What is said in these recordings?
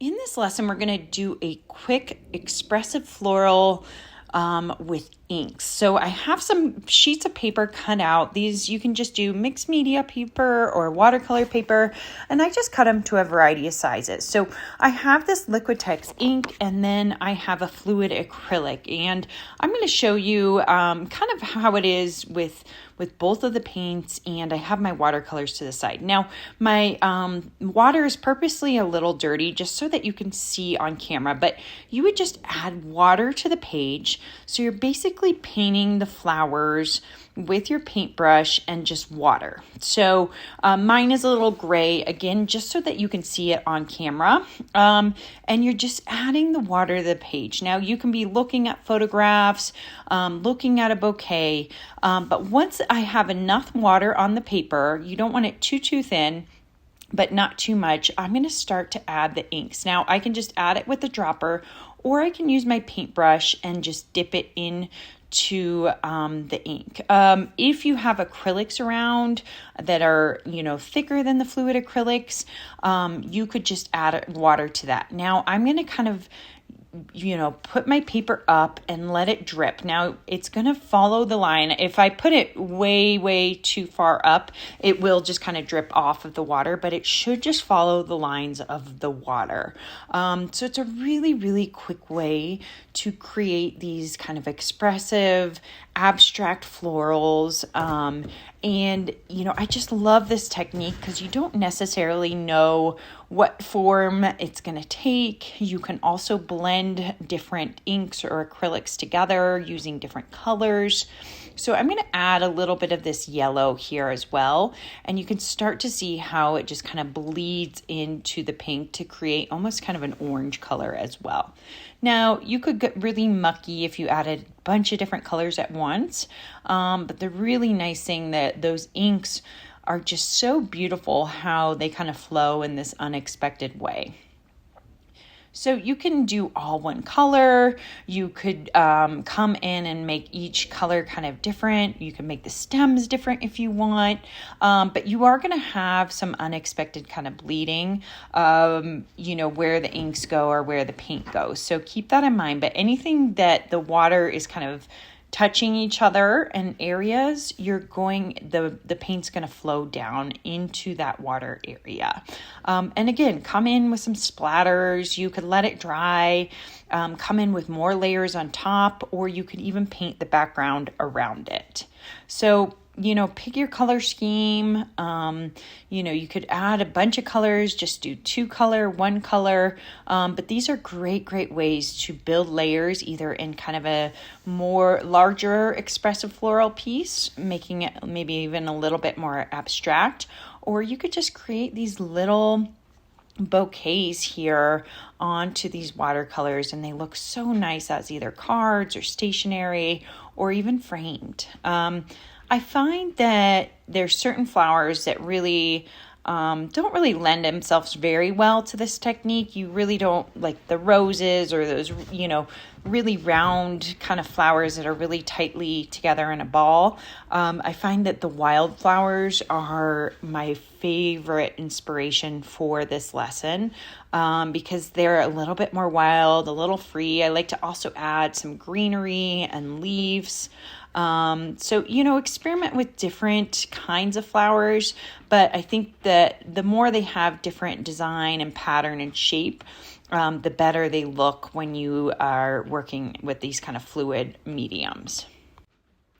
In this lesson, we're going to do a quick expressive floral with inks. So I have some sheets of paper cut out. These you can just do mixed media paper or watercolor paper, and I just cut them to a variety of sizes. So I have this Liquitex ink, and then I have a fluid acrylic, and I'm going to show you kind of how it is with both of the paints, and I have my watercolors to the side. Now, my water is purposely a little dirty just so that you can see on camera, but you would just add water to the page. So you're basically painting the flowers with your paintbrush and just water. So mine is a little gray, again, just so that you can see it on camera. And you're just adding the water to the page. Now you can be looking at photographs, looking at a bouquet, but once I have enough water on the paper, you don't want it too thin, but not too much. I'm going to start to add the inks. Now I can just add it with a dropper, or I can use my paintbrush and just dip it in to the ink. If you have acrylics around that are, thicker than the fluid acrylics, you could just add water to that. Now I'm going to kind of put my paper up and let it drip. Now it's going to follow the line. If I put it way too far up, it will just kind of drip off of the water, but it should just follow the lines of the water. So it's a really quick way to create these kind of expressive, abstract florals. And I just love this technique because you don't necessarily know what form it's going to take. You can also blend different inks or acrylics together using different colors. So I'm going to add a little bit of this yellow here as well. And you can start to see how it just kind of bleeds into the pink to create almost kind of an orange color as well. Now, you could get really mucky if you added a bunch of different colors at once. But the really nice thing that those inks are just so beautiful how they kind of flow in this unexpected way. So you can do all one color. You could come in and make each color kind of different. You can make the stems different if you want, but you are going to have some unexpected kind of bleeding, where the inks go or where the paint goes. So keep that in mind. But anything that the water is kind of touching each other in areas, the paint's going to flow down into that water area. And again, come in with some splatters. You could let it dry, come in with more layers on top, or you could even paint the background around it. So pick your color scheme. You could add a bunch of colors, just do 2 color, 1 color. But these are great ways to build layers, either in kind of a more larger expressive floral piece, making it maybe even a little bit more abstract, or you could just create these little bouquets here onto these watercolors, and they look so nice as either cards or stationery or even framed. I find that there's certain flowers that really don't really lend themselves very well to this technique. You really don't like the roses or those, really round kind of flowers that are really tightly together in a ball. I find that the wildflowers are my favorite inspiration for this lesson because they're a little bit more wild, a little free. I like to also add some greenery and leaves. So, experiment with different kinds of flowers, but I think that the more they have different design and pattern and shape, the better they look when you are working with these kind of fluid mediums.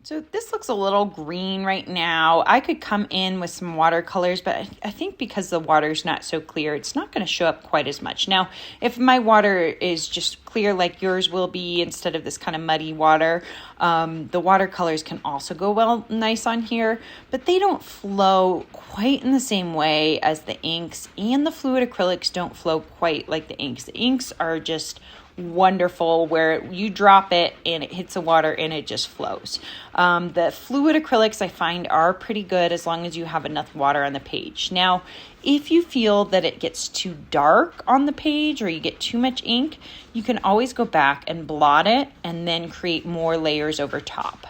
So this looks a little green right now. I could come in with some watercolors, but I think because the water's not so clear, it's not going to show up quite as much. Now, if my water is just clear like yours will be instead of this kind of muddy water, the watercolors can also go nice on here, but they don't flow quite in the same way as the inks, and the fluid acrylics don't flow quite like the inks. The inks are just wonderful where you drop it and it hits the water and it just flows. The fluid acrylics I find are pretty good as long as you have enough water on the page. Now, if you feel that it gets too dark on the page or you get too much ink, you can always go back and blot it and then create more layers over top.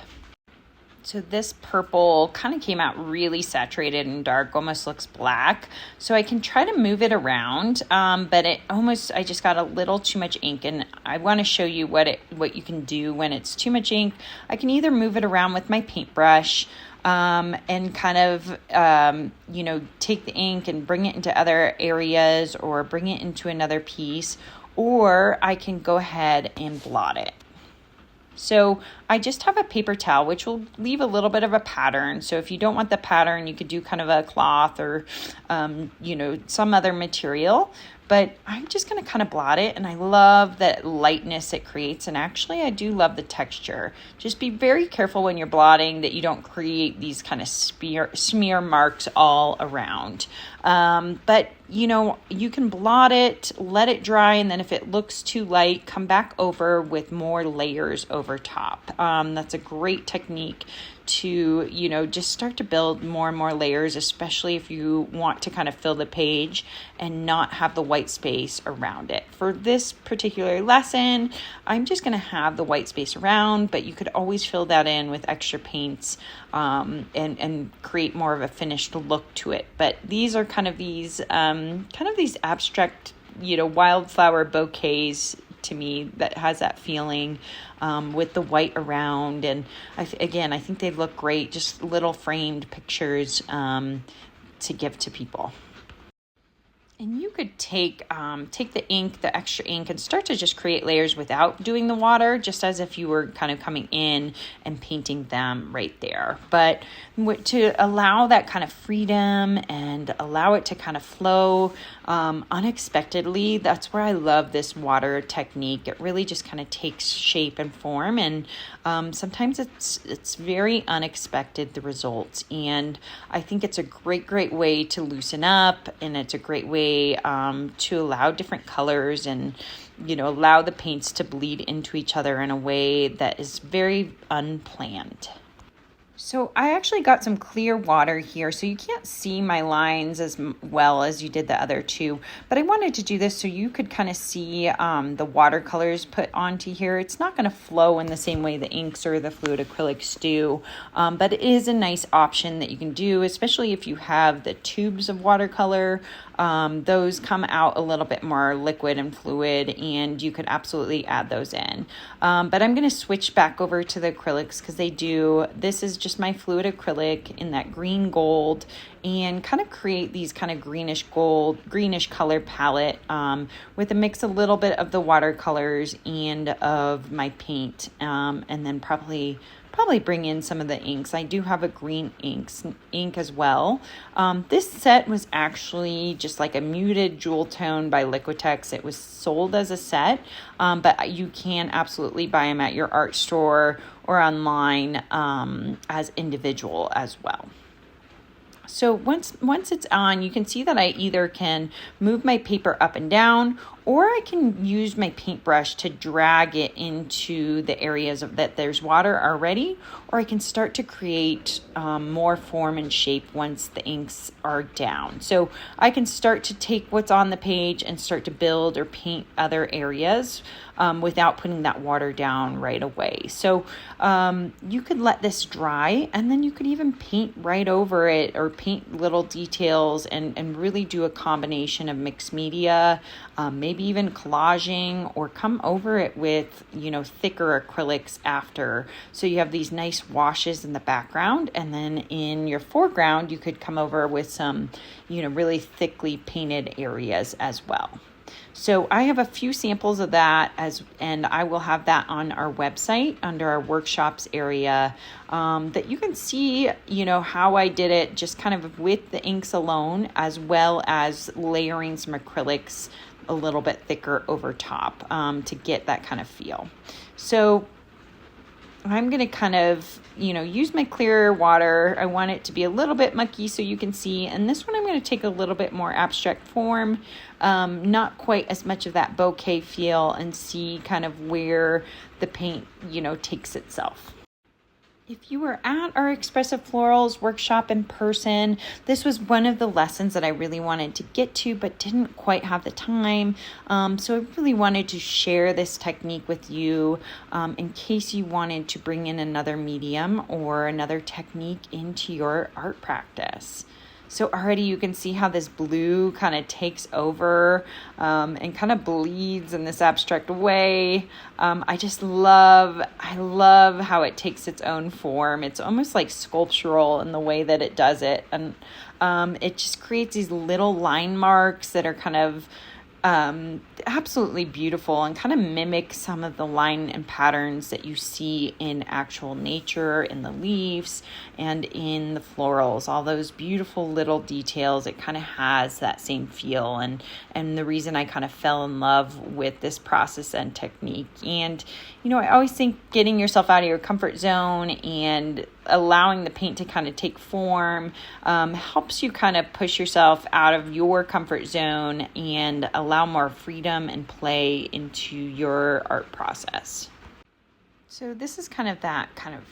So this purple kind of came out really saturated and dark, almost looks black. So I can try to move it around, but I just got a little too much ink, and I want to show you what you can do when it's too much ink. I can either move it around with my paintbrush, and kind of, take the ink and bring it into other areas or bring it into another piece, or I can go ahead and blot it. So I just have a paper towel, which will leave a little bit of a pattern. So if you don't want the pattern, you could do kind of a cloth or, some other material. But I'm just going to kind of blot it, and I love that lightness it creates, and actually I do love the texture. Just be very careful when you're blotting that you don't create these kind of smear marks all around. But you can blot it, let it dry, and then if it looks too light, come back over with more layers over top. That's a great technique to, just start to build more and more layers, especially if you want to kind of fill the page and not have the white space around it. For this particular lesson, I'm just going to have the white space around, but you could always fill that in with extra paints, and create more of a finished look to it. But these are kind of these abstract, wildflower bouquets to me that has that feeling, with the white around. And I think they look great, just little framed pictures to give to people. And you could take the ink, the extra ink, and start to just create layers without doing the water, just as if you were kind of coming in and painting them right there. But to allow that kind of freedom and allow it to kind of flow unexpectedly, that's where I love this water technique. It really just kind of takes shape and form, and sometimes it's very unexpected, the results. And I think it's a great way to loosen up, and it's a great way to allow different colors and allow the paints to bleed into each other in a way that is very unplanned. So I actually got some clear water here, so you can't see my lines as well as you did the other two, but I wanted to do this so you could kind of see the watercolors put onto here. It's not going to flow in the same way the inks or the fluid acrylics do, but it is a nice option that you can do, especially if you have the tubes of watercolor. Those come out a little bit more liquid and fluid, and you could absolutely add those in. But I'm going to switch back over to the acrylics because this is just my fluid acrylic in that green gold, and kind of create these kind of greenish color palette with a mix a little bit of the watercolors and of my paint, and then probably bring in some of the inks. I do have a green ink as well. This set was actually just like a muted jewel tone by Liquitex. It was sold as a set, but you can absolutely buy them at your art store or online as individual as well. So once it's on, you can see that I either can move my paper up and down, or I can use my paintbrush to drag it into the areas that there's water already, or I can start to create more form and shape once the inks are down. So I can start to take what's on the page and start to build or paint other areas without putting that water down right away. So you could let this dry, and then you could even paint right over it or paint little details and really do a combination of mixed media, maybe even collaging, or come over it with, thicker acrylics after. So you have these nice washes in the background, and then in your foreground, you could come over with some, really thickly painted areas as well. So I have a few samples of that and I will have that on our website under our workshops area, that you can see, how I did it just kind of with the inks alone, as well as layering some acrylics a little bit thicker over top to get that kind of feel. So I'm going to kind of, use my clear water. I want it to be a little bit mucky so you can see. And this one I'm going to take a little bit more abstract form, not quite as much of that bouquet feel, and see kind of where the paint, takes itself. If you were at our Expressive Florals workshop in person, this was one of the lessons that I really wanted to get to, but didn't quite have the time. So I really wanted to share this technique with you in case you wanted to bring in another medium or another technique into your art practice. So already you can see how this blue kind of takes over and kind of bleeds in this abstract way. I love how it takes its own form. It's almost like sculptural in the way that it does it. And it just creates these little line marks that are kind of absolutely beautiful and kind of mimic some of the line and patterns that you see in actual nature, in the leaves and in the florals. All those beautiful little details, it kind of has that same feel, and the reason I kind of fell in love with this process and technique. And I always think getting yourself out of your comfort zone and allowing the paint to kind of take form helps you kind of push yourself out of your comfort zone and allow more freedom and play into your art process. So this is kind of that kind of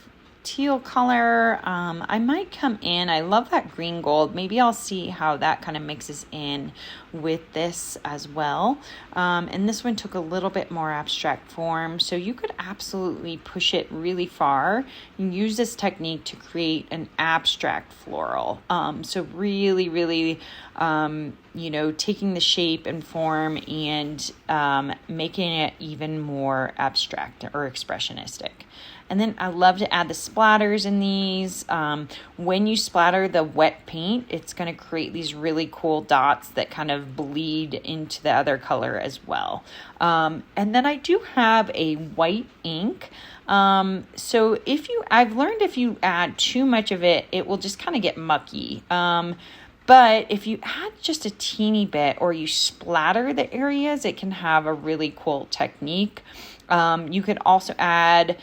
teal color. I might come in, I love that green gold. Maybe I'll see how that kind of mixes in with this as well. And this one took a little bit more abstract form, so you could absolutely push it really far and use this technique to create an abstract floral. So really, really, taking the shape and form and making it even more abstract or expressionistic. And then I love to add the splatters in these. When you splatter the wet paint, it's going to create these really cool dots that kind of bleed into the other color as well. And then I do have a white ink. So I've learned if you add too much of it, it will just kind of get mucky. But if you add just a teeny bit or you splatter the areas, it can have a really cool technique. You could also add,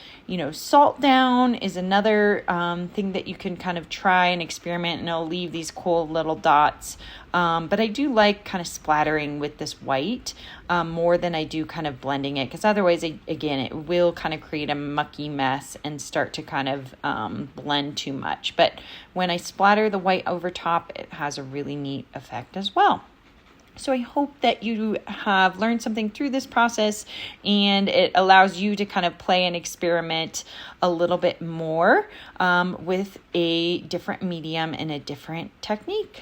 salt down is another thing that you can kind of try and experiment, and it'll leave these cool little dots. But I do like kind of splattering with this white more than I do kind of blending it, because otherwise, again, it will kind of create a mucky mess and start to kind of blend too much. But when I splatter the white over top, it has a really neat effect as well. So I hope that you have learned something through this process, and it allows you to kind of play and experiment a little bit more with a different medium and a different technique.